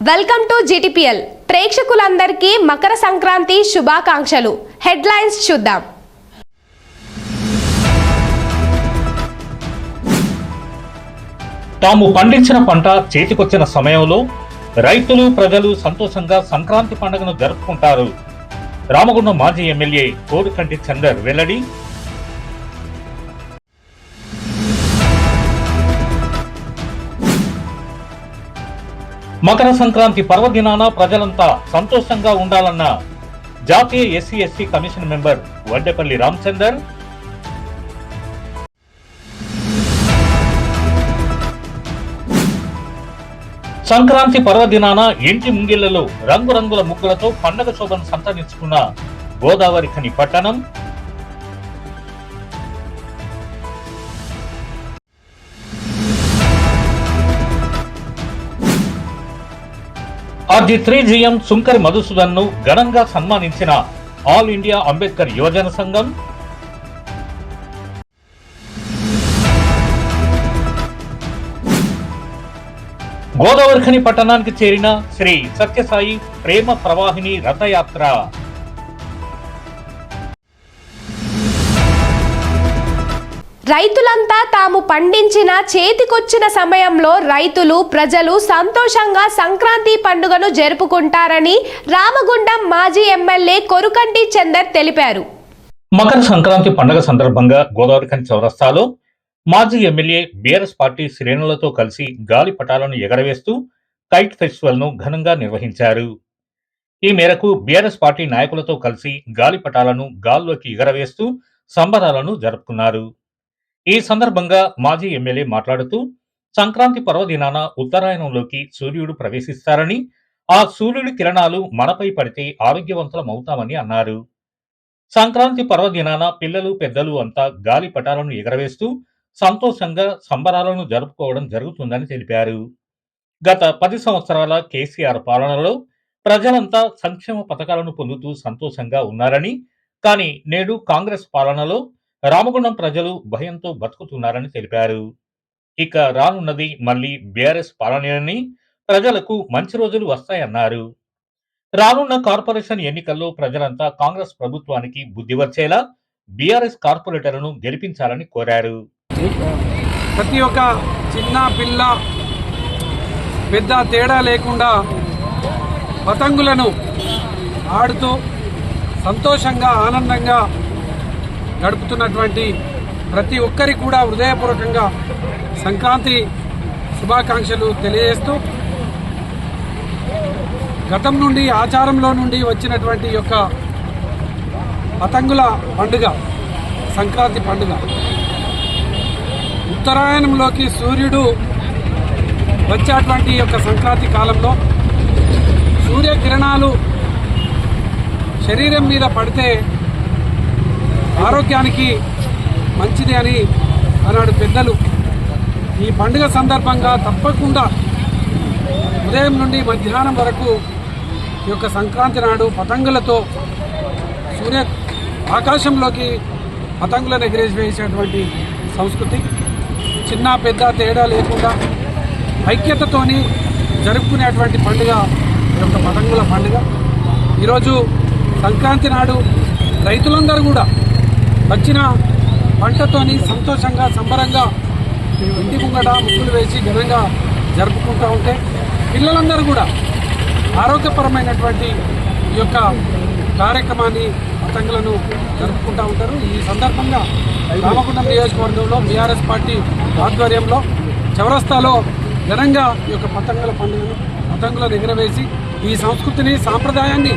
Welcome to GTPL. ప్రేక్షకులందరికీ మకర సంక్రాంతి శుభాకాంక్షలు. Headlines చూద్దాం. తాము పండించిన పంట చేతికొచ్చిన సమయంలో రైతులు ప్రజలు సంతోషంగా సంక్రాంతి పండుగను జరుపుకుంటారు. రామగుండం మాజీ ఎమ్మెల్యే కోరుకంటి చందర్ వెల్లడి. మకర సంక్రాంతి పర్వదినాన ప్రజలంతా సంతోషంగా ఉండాలన్న జాతీయ SC ST commission member Vaddepalli Ramachandar. Sankranti పర్వదినాన ఇంటి ముంగిళ్లలో రంగురంగుల ముగ్గులతో పండగ శోభను సంతరించుకున్న గోదావరి ఖని పట్టణం. RG3 GM సుంకరి మధుసూదన్ ను ఘనంగా సన్మానించిన ఆల్ ఇండియా అంబేద్కర్ యువజన సంఘం. గోదావరి ఖని పట్టణానికి చేరిన శ్రీ సత్యసాయి ప్రేమ ప్రవాహిని రథయాత్ర. రైతులంతా తాము పండించిన చేతికొచ్చిన సమయంలో రైతులు ప్రజలు సంతోషంగా సంక్రాంతి పండుగను జరుపుకుంటారని రామగుండం మాజీ ఎమ్మెల్యే కొరుకంటి చందర్ తెలిపారు. మకర సంక్రాంతి పండుగ సందర్భంగా గోదావరి ఖని చౌరస్తాలో మాజీ ఎమ్మెల్యే బీఆర్ఎస్ పార్టీ శ్రేణులతో కలిసి గాలిపటాలను ఎగరవేస్తూ కైట్ ఫెస్టివల్ ను ఘనంగా నిర్వహించారు. ఈ మేరకు బీఆర్ఎస్ పార్టీ నాయకులతో కలిసి గాలిపటాలను గాల్లోకి ఎగరవేస్తూ సంబరాలను జరుపుకున్నారు. ఈ సందర్భంగా మాజీ ఎమ్మెల్యే మాట్లాడుతూ సంక్రాంతి పర్వదినాన ఉత్తరాయణంలోకి సూర్యుడు ప్రవేశిస్తారని, ఆ సూర్యుడి కిరణాలు మనపై పడితే ఆరోగ్యవంతులమవుతామని అన్నారు. సంక్రాంతి పర్వదినాన పిల్లలు పెద్దలు అంతా గాలి పటాలను ఎగరవేస్తూ సంతోషంగా సంబరాలను జరుపుకోవడం జరుగుతుందని తెలిపారు. గత 10 సంవత్సరాల కేసీఆర్ పాలనలో ప్రజలంతా సంక్షేమ పథకాలను పొందుతూ సంతోషంగా ఉన్నారని, కానీ నేడు కాంగ్రెస్ పాలనలో రామగుండం ప్రజలు భయంతో బతుకుతున్నారని తెలిపారు. ఇక రానున్నది మళ్లీ బీఆర్ఎస్ పాలనేనని, ప్రజలకు మంచి రోజులు వస్తాయన్నారు. రానున్న కార్పొరేషన్ ఎన్నికల్లో ప్రజలంతా కాంగ్రెస్ ప్రభుత్వానికి బుద్ధి వచ్చేలా బీఆర్ఎస్ కార్పొరేటర్లను గెలిపించాలని కోరారు. ప్రతి ఒక్క చిన్న పిల్ల పెద్ద తేడా లేకుండా పతంగులను ఆడుతూ సంతోషంగా ఆనందంగా గడుపుతున్నటువంటి ప్రతి ఒక్కరికి కూడా హృదయపూర్వకంగా సంక్రాంతి శుభాకాంక్షలు తెలియజేస్తూ, గతం నుండి ఆచారంలో నుండి వచ్చినటువంటి యొక్క పతంగుల పండుగ సంక్రాంతి పండుగ ఉత్తరాయణంలోకి సూర్యుడు వచ్చేటువంటి యొక్క సంక్రాంతి కాలంలో సూర్యకిరణాలు శరీరం మీద పడితే ఆరోగ్యానికి మంచిది అని ఆనాడు పెద్దలు. ఈ పండుగ సందర్భంగా తప్పకుండా ఉదయం నుండి మధ్యాహ్నం వరకు ఈ యొక్క సంక్రాంతి నాడు పతంగులతో ఆకాశంలోకి పతంగులను ఎగిరేసివేసేటువంటి సంస్కృతి చిన్న పెద్ద తేడా లేకుండా ఐక్యతతోని జరుపుకునేటువంటి పండుగ ఈ యొక్క పతంగుల పండుగ. ఈరోజు సంక్రాంతి నాడు రైతులందరూ కూడా వచ్చిన పంటతోని సంతోషంగా సంబరంగా ఇంటి ముంగట ముగ్గులు వేసి ఘనంగా జరుపుకుంటూ ఉంటే పిల్లలందరూ కూడా ఆరోగ్యపరమైనటువంటి ఈ యొక్క కార్యక్రమాన్ని పతంగులను జరుపుకుంటూ ఉంటారు. ఈ సందర్భంగా రామగుండం నియోజకవర్గంలో బీఆర్ఎస్ పార్టీ ఆధ్వర్యంలో చౌరస్తాలో ఘనంగా ఈ యొక్క పతంగులను ఎగరవేసి ఈ సంస్కృతిని సాంప్రదాయాన్ని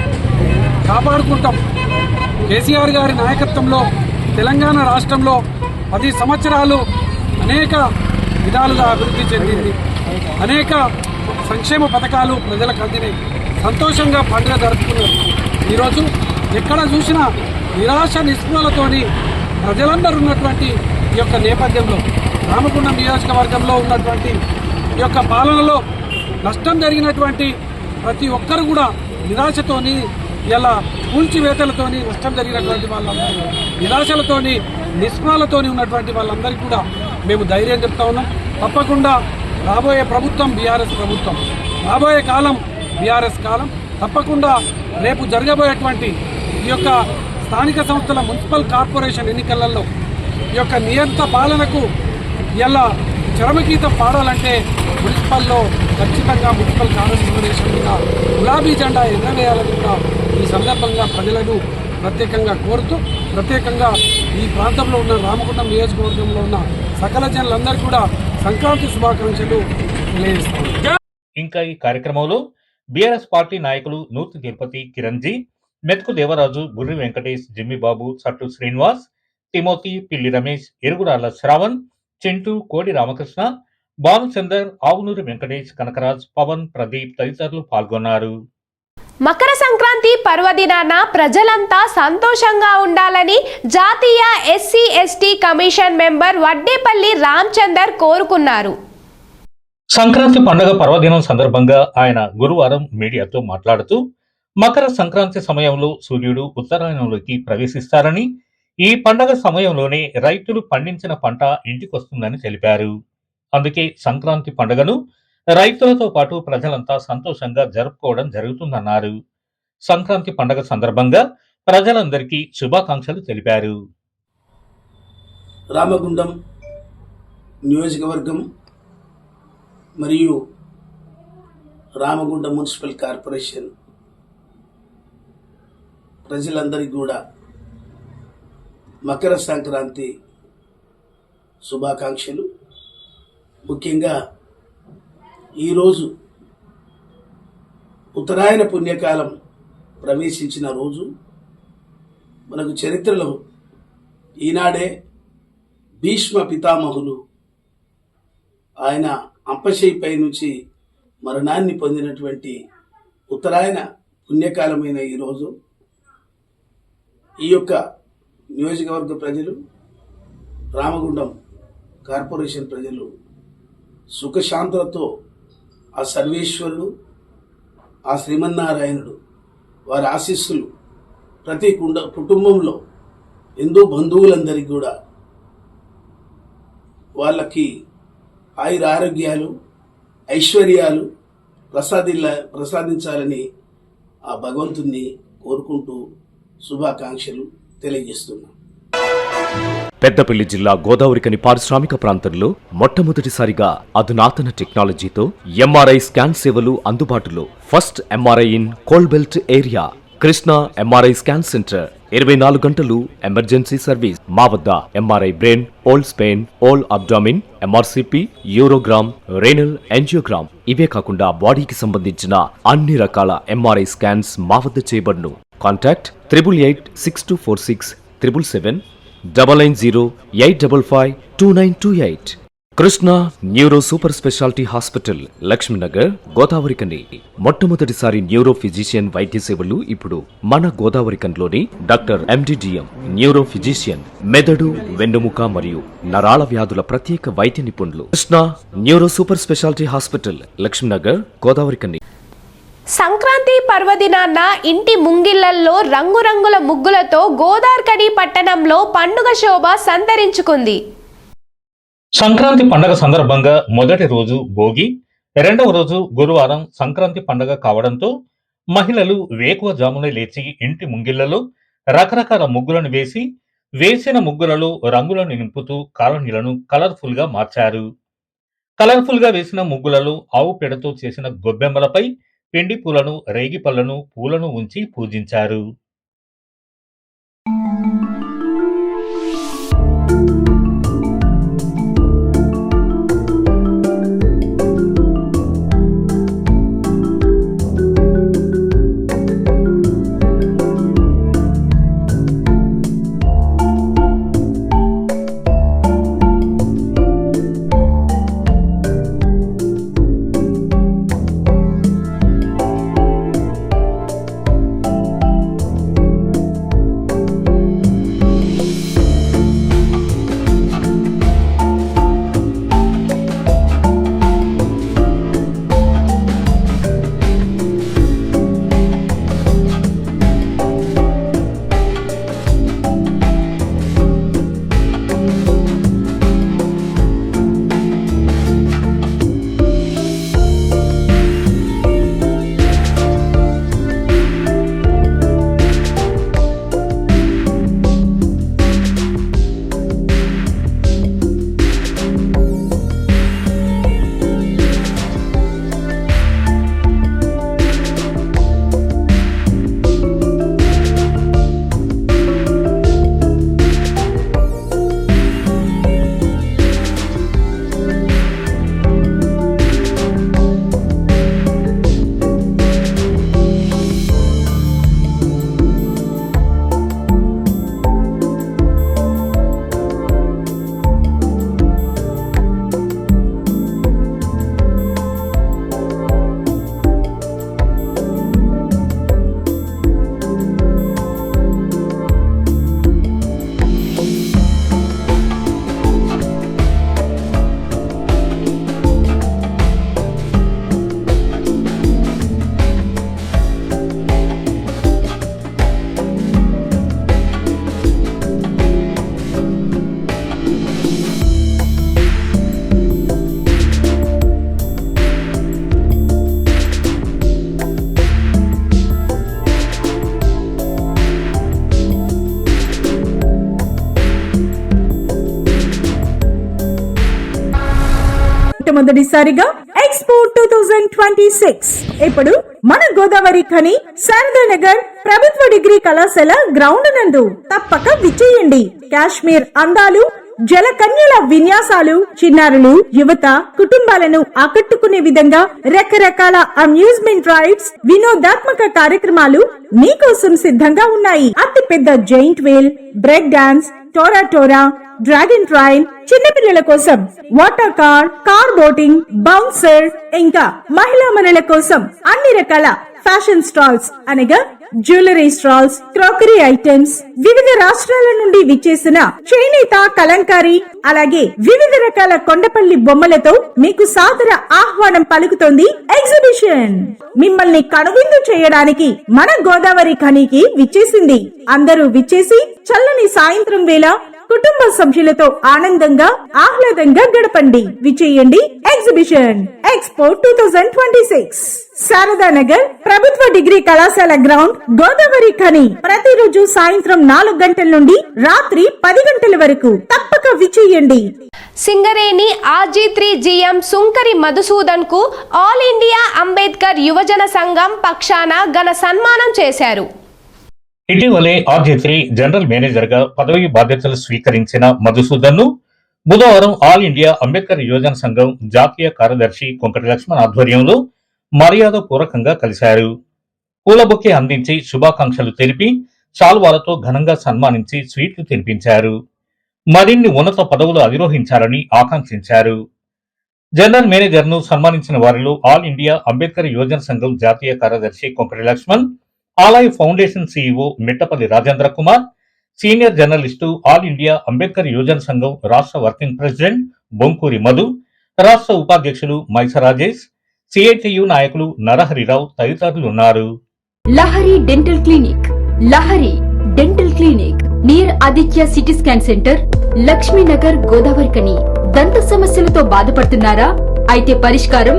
కాపాడుకుంటాం. కేసీఆర్ గారి నాయకత్వంలో తెలంగాణ రాష్ట్రంలో 10 సంవత్సరాలు అనేక విధాలుగా అభివృద్ధి చెందింది. అనేక సంక్షేమ పథకాలు ప్రజలకు అందినాయి. సంతోషంగా పండుగ జరుపుకున్నారు. ఈరోజు ఎక్కడ చూసినా నిరాశ నిస్పృహలతోని ప్రజలందరూ ఉన్నటువంటి ఈ యొక్క నేపథ్యంలో రామగుండం నియోజకవర్గంలో ఉన్నటువంటి ఈ యొక్క పాలనలో నష్టం జరిగినటువంటి ప్రతి ఒక్కరు కూడా నిరాశతోని ఇలా కూల్చివేతలతోని నష్టం జరిగినటువంటి వాళ్ళందరూ నిరాశలతోని నిస్పృహలతోని ఉన్నటువంటి వాళ్ళందరికీ కూడా మేము ధైర్యం చెప్తా ఉన్నాం. తప్పకుండా రాబోయే ప్రభుత్వం బీఆర్ఎస్ ప్రభుత్వం, రాబోయే కాలం బీఆర్ఎస్ కాలం. తప్పకుండా రేపు జరగబోయేటువంటి ఈ యొక్క స్థానిక సంస్థల మున్సిపల్ కార్పొరేషన్ ఎన్నికలలో ఈ యొక్క నియంత్ర పాలనకు ఇలా చరమగీతం పాడాలంటే మున్సిపల్లో ఖచ్చితంగా మున్సిపల్ కార్పొరేషన్ మీద గులాబీ జెండా ఎగరవేయాలని కూడా ఈ సందర్భంగా ప్రజలను ప్రత్యేకంగా కోరుతూ, ప్రత్యేకంగా ఈ ప్రాంతంలో ఉన్న రామగుండం నియోజకవర్గంలో ఉన్న సకల జనులందరూ కూడా సంక్రాంతి శుభాకాంక్షలు తెలియజేస్తున్నారు. ఇంకా ఈ కార్యక్రమంలో బీఆర్ఎస్ పార్టీ నాయకులు నూర్తి తిరుపతి కిరణ్జీ, మెతుకు దేవరాజు, బుర్రి వెంకటేష్, జిమ్మిబాబు, చట్టు శ్రీనివాస్, తిమోతి, పిల్లి రమేష్, ఎరుగురాళ్ల శ్రావణ్, చింటూ, కోడి రామకృష్ణ, భానుచందర్, ఆవునూరి వెంకటేష్, కనకరాజ్, పవన్, ప్రదీప్ తదితరులు పాల్గొన్నారు. మకర సంక్రాంతి పర్వదినాన ప్రజలంతా సంతోషంగా ఉండాలని జాతీయ SC ST commission member Vaddepalli Ramachandar కోరుకున్నారు. సంక్రాంతి పండుగ పర్వదినం సందర్భంగా ఆయన గురువారం మీడియాతో మాట్లాడుతూ, మకర సంక్రాంతి సమయంలో సూర్యుడు ఉత్తరాయణంలోకి ప్రవేశిస్తారని, ఈ పండగ సమయంలోనే రైతులు పండించిన పంట ఇంటికొస్తుందని తెలిపారు. అందుకే సంక్రాంతి పండుగను రైతులతో పాటు ప్రజలంతా సంతోషంగా జరుపుకోవడం జరుగుతుందన్నారు. సంక్రాంతి పండుగ సందర్భంగా ప్రజలందరికీ శుభాకాంక్షలు తెలిపారు. రామగుండం నియోజకవర్గం మరియు రామగుండం మున్సిపల్ కార్పొరేషన్ ప్రజలందరికీ కూడా మకర సంక్రాంతి శుభాకాంక్షలు. ముఖ్యంగా ఈరోజు ఉత్తరాయణ పుణ్యకాలం ప్రవేశించిన రోజు. మనకు చరిత్రలో ఈనాడే భీష్మ పితామహులు ఆయన అంపశయ్యపై నుంచి మరణాన్ని పొందినటువంటి ఉత్తరాయణ పుణ్యకాలమైన ఈరోజు ఈ యొక్క నియోజకవర్గ ప్రజలు, రామగుండం కార్పొరేషన్ ప్రజలు సుఖశాంతులతో ఆ సర్వేశ్వరుడు, ఆ శ్రీమన్నారాయణుడు వారి ఆశీస్సులు ప్రతి కుటుంబంలో హిందూ బంధువులందరికీ కూడా వాళ్ళకి ఆయుర ఆరోగ్యాలు, ఐశ్వర్యాలు ప్రసాదించాలని ఆ భగవంతుణ్ణి కోరుకుంటూ శుభాకాంక్షలు తెలియజేస్తున్నాం. పెద్దపల్లి జిల్లా గోదావరికని పారిశ్రామిక ప్రాంతంలో మొట్టమొదటిసారిగా అధునాతన టెక్నాలజీతో ఎంఆర్ఐ స్కాన్ సేవలు అందుబాటులో. First MRI in coal belt area. Krishna MRI scan centre 24 గంటలు ఎమర్జెన్సీ సర్వీస్. మా వద్ద MRI brain, whole spine, whole abdomen, MRCP, urogram, renal angiogram, ఇవే కాకుండా బాడీకి సంబంధించిన అన్ని రకాల ఎంఆర్ఐ స్కాన్స్ మా వద్ద చేయబడును. Contact 8882467777 99085552928. Krishna neuro super speciality hospital, Lakshmi Nagar, Godavarikhani. మొట్టమొదటిసారి న్యూరో ఫిజిషియన్ వైద్య సేవలు ఇప్పుడు మన గోదావరికన్లోని డాక్టర్ ఎండిడిఎం న్యూరో ఫిజిషియన్, మెదడు, వెన్నుముక మరియు నరాల వ్యాధుల ప్రత్యేక వైద్య నిపుణులు. Krishna neuro super speciality hospital, Lakshmi Nagar, Godavarikhani. Sankranti పర్వదినాన ఇంటి ముంగిళ్లల్లో రంగురంగుల ముగ్గులతో గోదావరికని పట్టణంలో పండుగ శోభ సంతరించుకుంది. సంక్రాంతి పండుగ సందర్భంగా మొదటి రోజు భోగి, రెండవ రోజు గురువారం సంక్రాంతి పండుగ కావడంతో మహిళలు వేకువజామునే లేచి ఇంటి ముంగిళ్లలో రకరకాల ముగ్గులను వేసి, వేసిన ముగ్గులలో రంగులను నింపుతూ కాలనీలను కలర్ఫుల్ గా మార్చారు. కలర్ఫుల్ గా వేసిన ముగ్గులలో ఆవు పేడతో చేసిన గొబ్బెమ్మలపై పిండి పూలను, రేగి పళ్లను, పూలను ఉంచి పూజించారు. మొట్టమొదటిసారిగా ఎక్స్పో 2026 ఇప్పుడు మన గోదావరి ఖని శారదానగర్ ప్రభుత్వ డిగ్రీ కళాశాల గ్రౌండ్ నందు తప్పక విచ్చేయండి. కాశ్మీర్ అందాలు, జలకన్యల విన్యాసాలు, చిన్నారులు, యువత, కుటుంబాలను ఆకట్టుకునే విధంగా రకరకాల అమ్యూజ్మెంట్ రైడ్స్, వినోదాత్మక కార్యక్రమాలు మీకోసం సిద్ధంగా ఉన్నాయి. అతి పెద్ద జైంట్ వీల్, బ్రేక్ డాన్స్, టోరా, డ్రాగన్ ట్రైన్, చిన్నపిల్లల కోసం వాటర్ కార్ బోటింగ్, బౌన్సర్, ఇంకా మహిళా మనుల కోసం అన్ని రకాల ఫ్యాషన్ స్టాల్స్ అనగా జ్యువెలరీ స్టాల్స్, క్రోకరీ ఐటమ్స్, వివిధ రాష్ట్రాల నుండి విచ్చేసిన చేనేత కలంకారీ, అలాగే వివిధ రకాల కొండపల్లి బొమ్మలతో మీకు సాదర ఆహ్వానం పలుకుతోంది ఎగ్జిబిషన్. మిమ్మల్ని కనువిందు చేయడానికి మన గోదావరి ఖనికి విచ్చేసింది. అందరూ విచ్చేసి చల్లని సాయంత్రం వేళ కుటుంబ సభ్యులతో ఆనందంగా ఆహ్లాదంగా గడపండి. విచేయండి ఎగ్జిబిషన్ ఎక్స్పో 2026 శారదానగర్ ప్రభుత్వ డిగ్రీ కళాశాల గ్రౌండ్, గోదావరి ఖని. ప్రతిరోజు సాయంత్రం 4 గంటల నుండి రాత్రి 10 గంటల వరకు తప్పక విచేయండి. సింగరేణి RG3 GM సుంకరి మధుసూదన్ కు ఆల్ ఇండియా అంబేద్కర్ యువజన సంఘం పక్షాన ఘన సన్మానం చేశారు. ఇటీవలే RG3 జనరల్ మేనేజర్ గా పదవి బాధ్యతలు స్వీకరించిన మధుసూదన్ ను బుధవారం ఆల్ ఇండియా అంబేద్కర్ యువజన సంఘం జాతీయ కార్యదర్శి కొంకటి లక్ష్మణ్ ఆధ్వర్యంలో మర్యాద పూర్వకంగా కలిశారు. పూల బొకే అందించి శుభాకాంక్షలు తెలిపి శాల్వాలతో ఘనంగా సన్మానించి స్వీట్లు తినిపించారు. మరిన్ని ఉన్నత పదవులు అధిరోహించాలని ఆకాంక్షించారు. జనరల్ మేనేజర్ ను సన్మానించిన వారిలో ఆల్ ఇండియా అంబేద్కర్ యువజన సంఘం జాతీయ కార్యదర్శి కొంకటి లక్ష్మణ్, ఆలయ foundation CEO Mittapalli Rajendra Kumar, senior journalist all India Ambedkar యువజన సంఘం రాష్ట్ర వర్కింగ్ ప్రెసిడెంట్ బొంకూరి మధు, రాష్ట్ర ఉపాధ్యక్షులు మైస రాజేష్, CITU నాయకులు నరహరిరావు తదితరులు ఉన్నారు. Lahari dental clinic, Lahari dental clinic near Aditya city scan centre, Lakshminagar, Godavari Khani. దంత సమస్యలతో బాధపడుతున్నారా? అయితే పరిష్కారం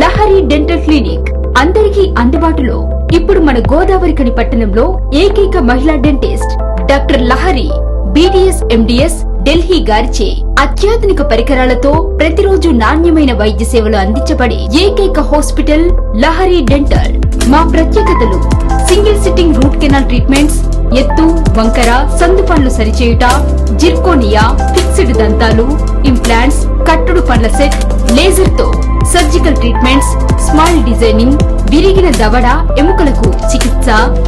లహరి డెంటల్ క్లినిక్. అందరికీ అందుబాటులో. ఇప్పుడు మన గోదావరి ఖని పట్టణంలో ఏకైక మహిళా dentist doctor Lahari BDS MDS Delhi గారిచే అత్యాధునిక పరికరాలతో ప్రతిరోజు నాణ్యమైన వైద్య సేవలు అందించబడే ఏకైక హాస్పిటల్ లహరి డెంటల్. మా ప్రత్యేకతలు: single sitting root canal treatments, ఎత్తు, వంకర, సందు పనులు సరిచేయుట, జిర్కోనియా, ఫిక్స్డ్ దంతాలు, ఇంప్లాంట్స్, కట్టుడు పండ్ల సెట్, లేజర్ తో సర్జికల్ ట్రీట్మెంట్స్, స్మైల్ డిజైనింగ్, విరిగిన దవడ ఎముకలకు చికిత్స,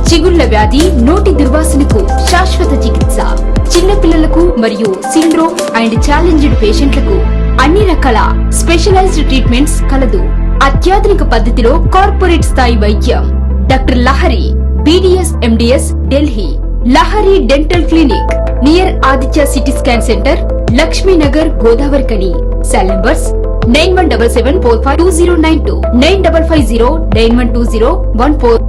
చిగుళ్ల వ్యాధి, నోటి దుర్వాసనకు శాశ్వత చికిత్స, చిన్న పిల్లలకు మరియు సిండ్రోమ్ అండ్ ఛాలెంజ్డ్ పేషెంట్లకు అన్ని రకాల స్పెషలైజ్డ్ ట్రీట్మెంట్స్ కలదు. అత్యాధునిక పద్ధతిలో కార్పొరేట్ స్థాయి వైద్యం. Doctor Lahari BDS MDS Delhi. Lahari dental clinic near Aditya city scan centre, Lakshminagar, Godavari Khani. Cell numbers 9177452092, 9550912014.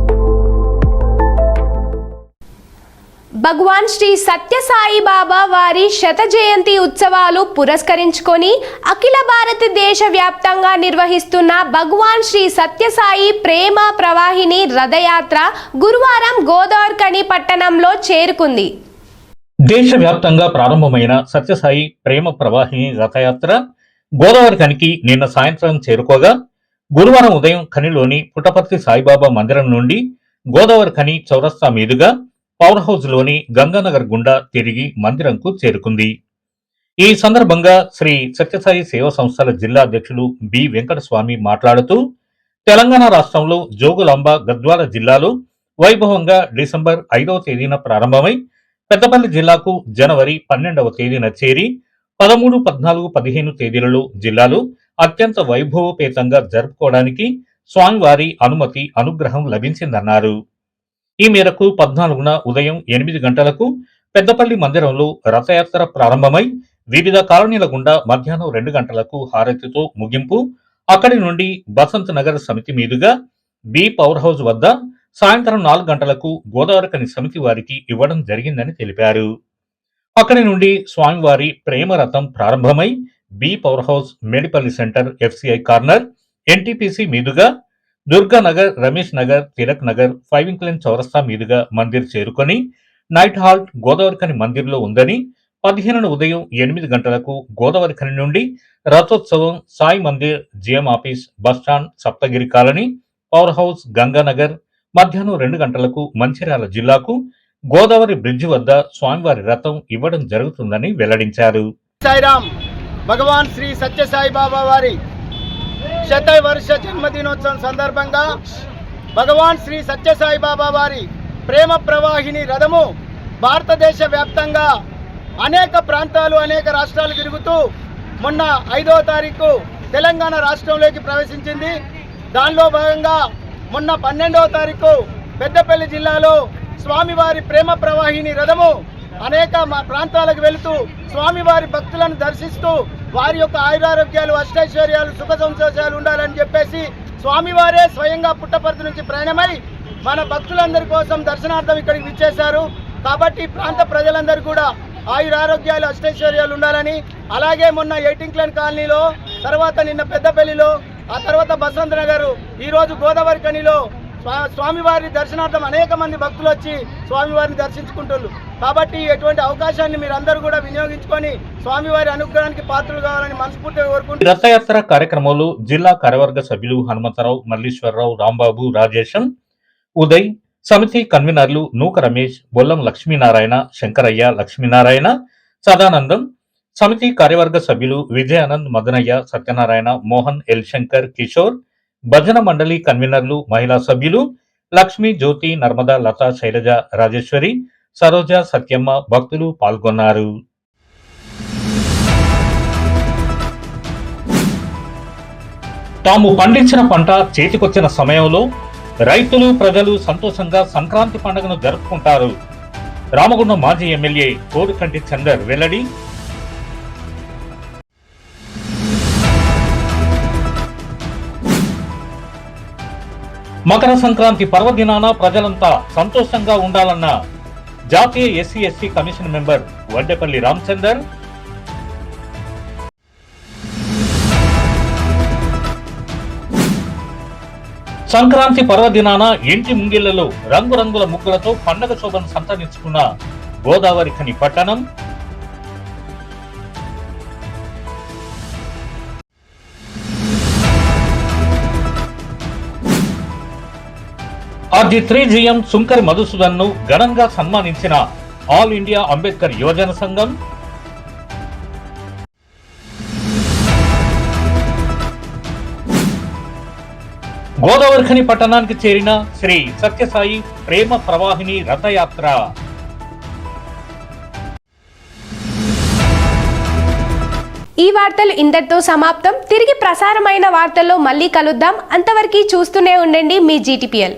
Bhagwan Shri Sathya Sai Baba వారి శత జయంతి ఉత్సవాలు పురస్కరించుకొని అఖిల భారతదేశ వ్యాప్తంగా నిర్వహిస్తున్న భగవాన్ శ్రీ సత్యసాయి ప్రేమ ప్రవాహిని రథయాత్ర గురువారం గోదావరి ఖని పట్టణంలో చేరుకుంది. దేశవ్యాప్తంగా ప్రారంభమైన సత్యసాయి ప్రేమ ప్రవాహిని రథయాత్ర గోదావరి ఖనికి నిన్న సాయంత్రం చేరుకోగా గురువారం ఉదయం ఖనిలోని పుట్టపర్తి సాయిబాబా మందిరం నుండి గోదావరి ఖని చౌరస్తా మీదుగా పవర్ హౌస్ లోని గంగానగర్ గుండా తిరిగి మందిరంకు చేరుకుంది. ఈ సందర్భంగా శ్రీ సత్యసాయి సేవా సంస్థల జిల్లా అధ్యక్షులు బి వెంకటస్వామి మాట్లాడుతూ తెలంగాణ రాష్ట్రంలో జోగులాంబ గద్వాల జిల్లాలో వైభవంగా డిసెంబర్ 5వ తేదీన ప్రారంభమై పెద్దపల్లి జిల్లాకు జనవరి 12వ తేదీన చేరి 13, 14, 15 తేదీలలో జిల్లాలో అత్యంత వైభవోపేతంగా జరుపుకోవడానికి స్వామివారి అనుగ్రహం లభించిందన్నారు. ఈ మేరకు 14న ఉదయం 8 గంటలకు పెద్దపల్లి మందిరంలో రథయాత్ర ప్రారంభమై వివిధ కాలనీల గుండా మధ్యాహ్నం 2 గంటలకు హారతితో ముగింపు, అక్కడి నుండి బసంత్ నగర్ సమితి మీదుగా బి పవర్ హౌస్ వద్ద సాయంత్రం 4 గంటలకు గోదావరి ఖని సమితి వారికి ఇవ్వడం జరిగిందని తెలిపారు. అక్కడి నుండి స్వామివారి ప్రేమ రథం ప్రారంభమై B power house, Medipalli centre, FCI corner, NTPC మీదుగా దుర్గానగర్, రమేష్ నగర్, తిలక్ నగర్, 5 ఇంక్లైన్ చౌరస్తా మీదుగా మందిర్ చేరుకొని నైట్ హాల్ట్ గోదావరి ఖని మందిర్లో ఉందని 15న ఉదయం 8 గంటలకు గోదావరి ఖని నుండి రథోత్సవం Sai Mandir, GM office, bus stand, Saptagiri colony, power house, Ganganagar, మధ్యాహ్నం 2 గంటలకు మంచిర్యాల జిల్లాకు గోదావరి బ్రిడ్జి వద్ద స్వామివారి రథం ఇవ్వడం జరుగుతుందని వెల్లడించారు. సాయిరామ్ భగవాన్ శ్రీ సత్యసాయి బాబా వారి శతవర్ష జన్మదినోత్సవం సందర్భంగా భగవాన్ శ్రీ సత్యసాయి బాబా వారి ప్రేమ ప్రవాహిని రథము భారతదేశ వ్యాప్తంగా అనేక ప్రాంతాలు, అనేక రాష్ట్రాలు తిరుగుతూ మొన్న 5వ తారీఖు తెలంగాణ రాష్ట్రంలోకి ప్రవేశించింది. దానిలో భాగంగా మొన్న 12వ తారీఖు పెద్దపల్లి జిల్లాలో స్వామివారి ప్రేమ ప్రవాహిని రథము అనేక ప్రాంతాలకు వెళుతూ స్వామివారి భక్తులను దర్శిస్తూ వారి యొక్క ఆయురారోగ్యాలు, అష్టైశ్వర్యాలు, సుఖ సంతోషాలు ఉండాలని చెప్పేసి స్వామివారే స్వయంగా పుట్టపర్తి నుంచి ప్రయాణమై మన భక్తులందరి కోసం దర్శనార్థం ఇక్కడికి విచ్చేశారు. కాబట్టి ప్రాంత ప్రజలందరూ కూడా ఆయురారోగ్యాలు, అష్టైశ్వర్యాలు ఉండాలని, అలాగే మొన్న 18 లైన్ కాలనీలో, తర్వాత నిన్న పెద్దపల్లిలో, ఆ తర్వాత బసంత్ నగర్, ఈరోజు గోదావరి ఖనిలో స్వామివారి దర్శనార్థం అనేక మంది భక్తులు వచ్చి స్వామివారిని దర్శించుకుంటున్నారు. కాబట్టి ఎటువంటి అవకాశాన్ని మీరందరూ కూడా వినియోగించుకొని స్వామివారి అనుగ్రహానికి పాత్రలు కావాలని మనస్ఫూర్తిగా కోరుకుంటున్నారు. రథయాత్ర కార్యక్రమంలో జిల్లా కార్యవర్గ సభ్యులు హనుమంతరావు, మల్లీశ్వరరావు, రాంబాబు, రాజేశం, ఉదయ్, సమితి కన్వీనర్లు నూక రమేష్, బొల్లం లక్ష్మీనారాయణ, శంకరయ్య, లక్ష్మీనారాయణ, సదానందం, సమితి కార్యవర్గ సభ్యులు విజయానంద్, మదనయ్య, సత్యనారాయణ, మోహన్, ఎల్ శంకర్, కిషోర్, భజన మండలి కన్వీనర్లు, మహిళా సభ్యులు లక్ష్మి, జ్యోతి, నర్మదా, లత, శైలజ, రాజేశ్వరి, సరోజ, సత్యమ్మ, భక్తులు పాల్గొన్నారు. తాము పండించిన పంట చేతికొచ్చిన సమయంలో రైతులు, ప్రజలు సంతోషంగా సంక్రాంతి పండుగను జరుపుకుంటారు. రామగుండం మాజీ ఎమ్మెల్యే కోరుకంటి చందర్ వెల్లడి. మకర సంక్రాంతి పర్వదినాన ప్రజలంతా సంతోషంగా ఉండాలన్న జాతీయ SC ST commission member Vaddepalli Ramachandar, Sankranti పర్వదినాన ఇంటి ముంగిళ్లలో రంగురంగుల ముగ్గులతో పండగ శోభను సంతరించుకున్న గోదావరి ఖని పట్టణం. RG3 GM సుంకరి మధుసూదన్ ను ఘనంగా సన్మానించిన ఆల్ ఇండియా అంబేద్కర్ యువజన సంఘం. గోదావరి ఖని పట్టణానికి చేరిన శ్రీ సత్యసాయి ప్రేమ ప్రవాహిని రథయాత్ర. ఈ వార్తలు ఇంతటితో సమాప్తం. తిరిగి ప్రసారమైన వార్తల్లో మళ్ళీ కలుద్దాం. అంతవరకు చూస్తూనే ఉండండి మీ GTPL.